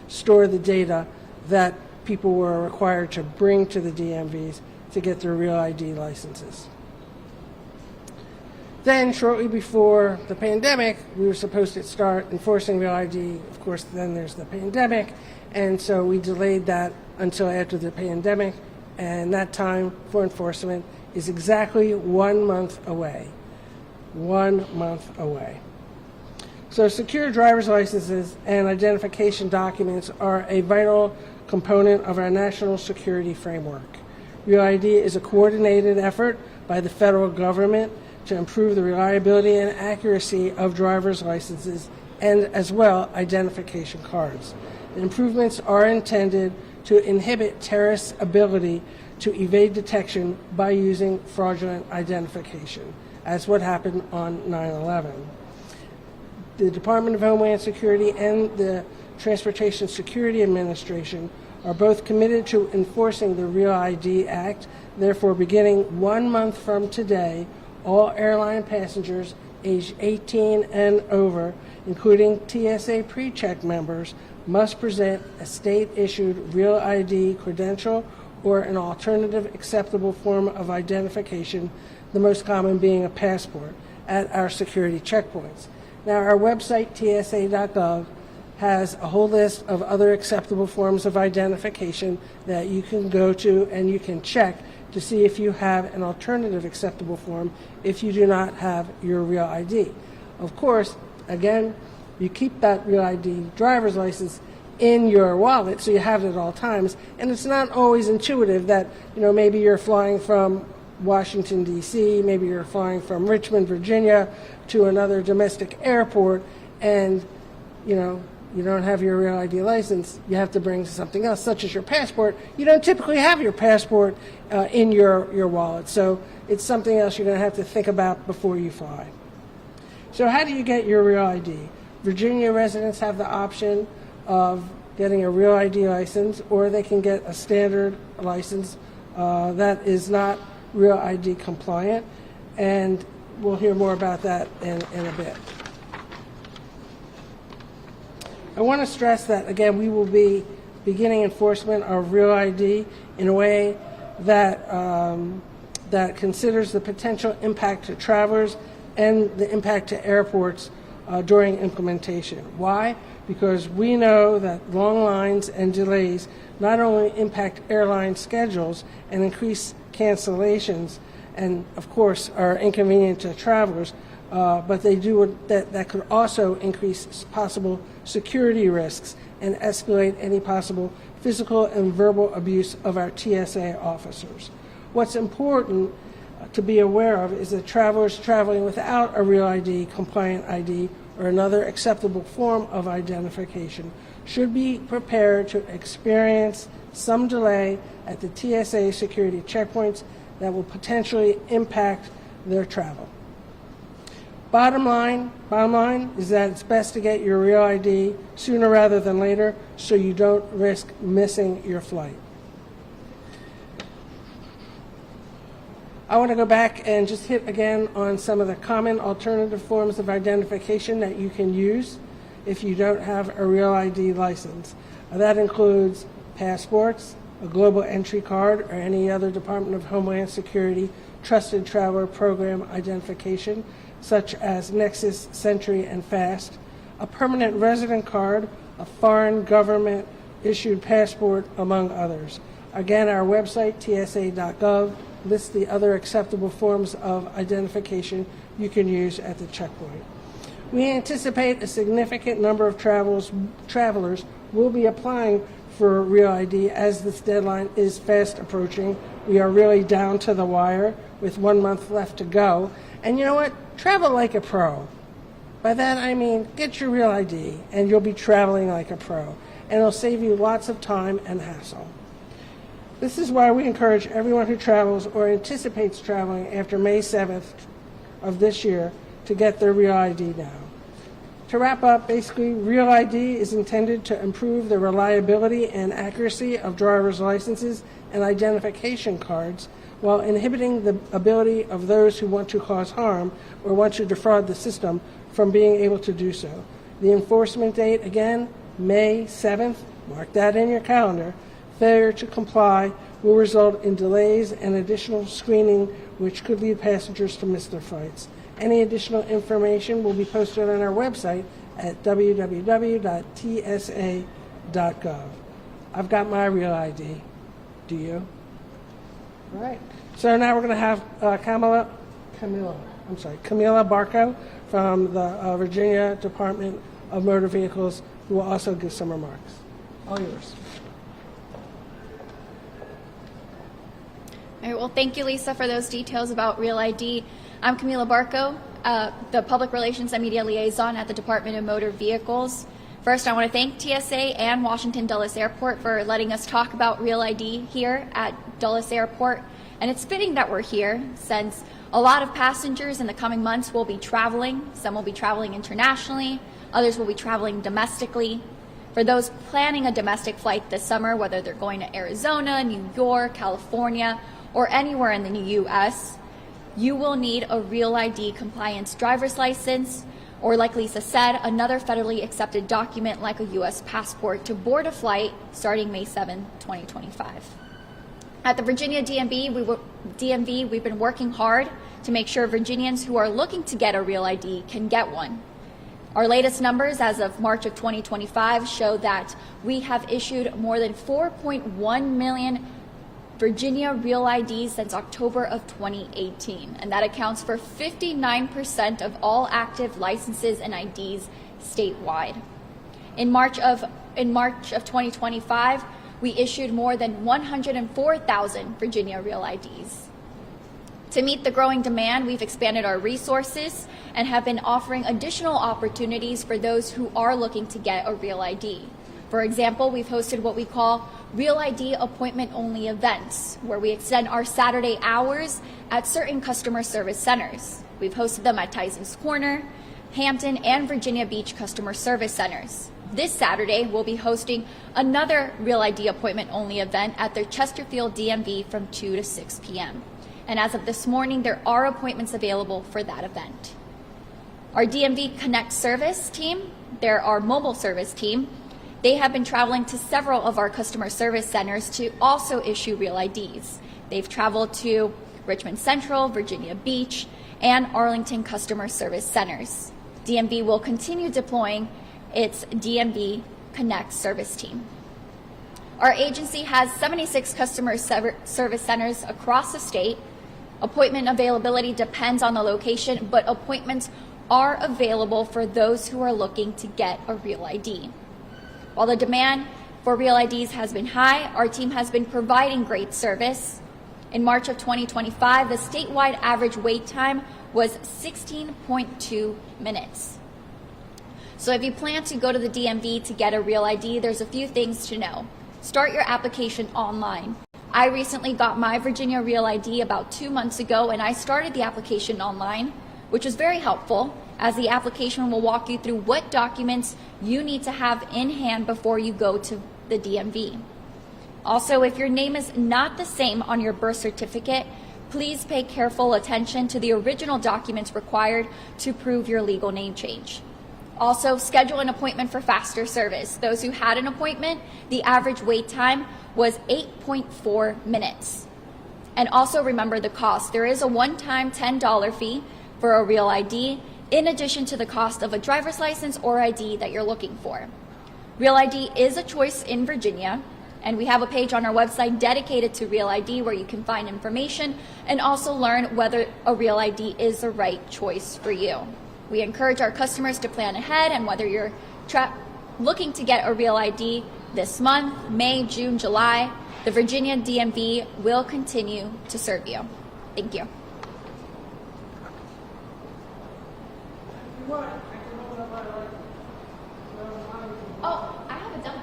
store the data that people were required to bring to the DMVs to get their Real ID licenses. Then, shortly before the pandemic, we were supposed to start enforcing Real ID. Of course, then there's the pandemic, and so we delayed that until after the pandemic, and that time for enforcement is exactly 1 month away. 1 month away. So secure driver's licenses and identification documents are a vital component of our national security framework. Real ID is a coordinated effort by the federal government to improve the reliability and accuracy of driver's licenses and as well identification cards. The improvements are intended to inhibit terrorists' ability to evade detection by using fraudulent identification, as what happened on 9/11. The Department of Homeland Security and the Transportation Security Administration are both committed to enforcing the Real ID Act. Therefore, beginning 1 month from today, all airline passengers aged 18 and over, including TSA PreCheck members, must present a state-issued Real ID credential or an alternative acceptable form of identification, the most common being a passport, at our security checkpoints. Now, our website, TSA.gov, has a whole list of other acceptable forms of identification that you can go to and you can check to see if you have an alternative acceptable form if you do not have your Real ID. Of course, again, you keep that Real ID driver's license in your wallet so you have it at all times, and it's not always intuitive that, maybe you're flying from Washington, D.C., maybe you're flying from Richmond, Virginia to another domestic airport, and, you don't have your Real ID license, you have to bring something else, such as your passport. You don't typically have your passport in your wallet, so it's something else you're going to have to think about before you fly. So how do you get your Real ID? Virginia residents have the option of getting a Real ID license, or they can get a standard license that is not Real ID compliant, and we'll hear more about that in a bit. I want to stress that, again, we will be beginning enforcement of Real ID in a way that, that considers the potential impact to travelers and the impact to airports during implementation. Why? Because we know that long lines and delays not only impact airline schedules and increase cancellations and, of course, are inconvenient to travelers, but they do that could also increase possible security risks and escalate any possible physical and verbal abuse of our TSA officers. What's important to be aware of is that travelers traveling without a Real ID, compliant ID, or another acceptable form of identification should be prepared to experience some delay at the TSA security checkpoints that will potentially impact their travel. Bottom line is that it's best to get your Real ID sooner rather than later so you don't risk missing your flight. I want to go back and just hit again on some of the common alternative forms of identification that you can use if you don't have a Real ID license. That includes passports, a global entry card, or any other Department of Homeland Security trusted traveler program identification, such as Nexus, Sentry, and FAST, a permanent resident card, a foreign government issued passport, among others. Again, our website, TSA.gov, lists the other acceptable forms of identification you can use at the checkpoint. We anticipate a significant number of travelers will be applying for Real ID as this deadline is fast approaching. We are really down to the wire with 1 month left to go. And you know what? Travel like a pro. By that I mean get your Real ID and you'll be traveling like a pro. And it'll save you lots of time and hassle. This is why we encourage everyone who travels or anticipates traveling after May 7th of this year to get their Real ID now. To wrap up, basically, Real ID is intended to improve the reliability and accuracy of driver's licenses and identification cards while inhibiting the ability of those who want to cause harm or want to defraud the system from being able to do so. The enforcement date, again, May 7th, mark that in your calendar, failure to comply will result in delays and additional screening, which could lead passengers to miss their flights. Any additional information will be posted on our website at www.tsa.gov. I've got my real ID. Do you? All right. So now we're going to have Camila Barco from the Virginia Department of Motor Vehicles, who will also give some remarks. All yours. All right, well, thank you, Lisa, for those details about Real ID. I'm Camila Barco, the Public Relations and Media Liaison at the Department of Motor Vehicles. First, I want to thank TSA and Washington Dulles Airport for letting us talk about Real ID here at Dulles Airport. And it's fitting that we're here since a lot of passengers in the coming months will be traveling. Some will be traveling internationally, others will be traveling domestically. For those planning a domestic flight this summer, whether they're going to Arizona, New York, California, or anywhere in the U.S., you will need a Real ID compliance driver's license, or like Lisa said, another federally accepted document like a U.S. passport to board a flight starting May 7, 2025. At the Virginia DMV, we've been working hard to make sure Virginians who are looking to get a Real ID can get one. Our latest numbers as of March of 2025 show that we have issued more than 4.1 million Virginia Real IDs since October of 2018, and that accounts for 59% of all active licenses and IDs statewide. In March of 2025, we issued more than 104,000 Virginia Real IDs. To meet the growing demand, we've expanded our resources and have been offering additional opportunities for those who are looking to get a Real ID. For example, we've hosted what we call Real ID appointment-only events, where we extend our Saturday hours at certain customer service centers. We've hosted them at Tyson's Corner, Hampton, and Virginia Beach customer service centers. This Saturday, we'll be hosting another Real ID appointment-only event at the Chesterfield DMV from 2 to 6 p.m. And as of this morning, there are appointments available for that event. Our DMV Connect service team, they're our mobile service team. They have been traveling to several of our customer service centers to also issue Real IDs. They've traveled to Richmond Central, Virginia Beach, and Arlington customer service centers. DMV will continue deploying its DMV Connect service team. Our agency has 76 customer service centers across the state. Appointment availability depends on the location, but appointments are available for those who are looking to get a Real ID. While the demand for Real IDs has been high, our team has been providing great service. In March of 2025, the statewide average wait time was 16.2 minutes. So if you plan to go to the DMV to get a Real ID, there's a few things to know. Start your application online. I recently got my Virginia Real ID about 2 months ago, and I started the application online, which was very helpful, as the application will walk you through what documents you need to have in hand before you go to the DMV. Also, if your name is not the same on your birth certificate, please pay careful attention to the original documents required to prove your legal name change. Also, schedule an appointment for faster service. Those who had an appointment, the average wait time was 8.4 minutes. And also remember the cost. There is a one-time $10 fee for a Real ID, in addition to the cost of a driver's license or ID that you're looking for. Real ID is a choice in Virginia, and we have a page on our website dedicated to Real ID where you can find information and also learn whether a Real ID is the right choice for you. We encourage our customers to plan ahead, and whether you're looking to get a Real ID this month, May, June, July, the Virginia DMV will continue to serve you. Thank you. Oh, I have a dummy.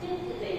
if they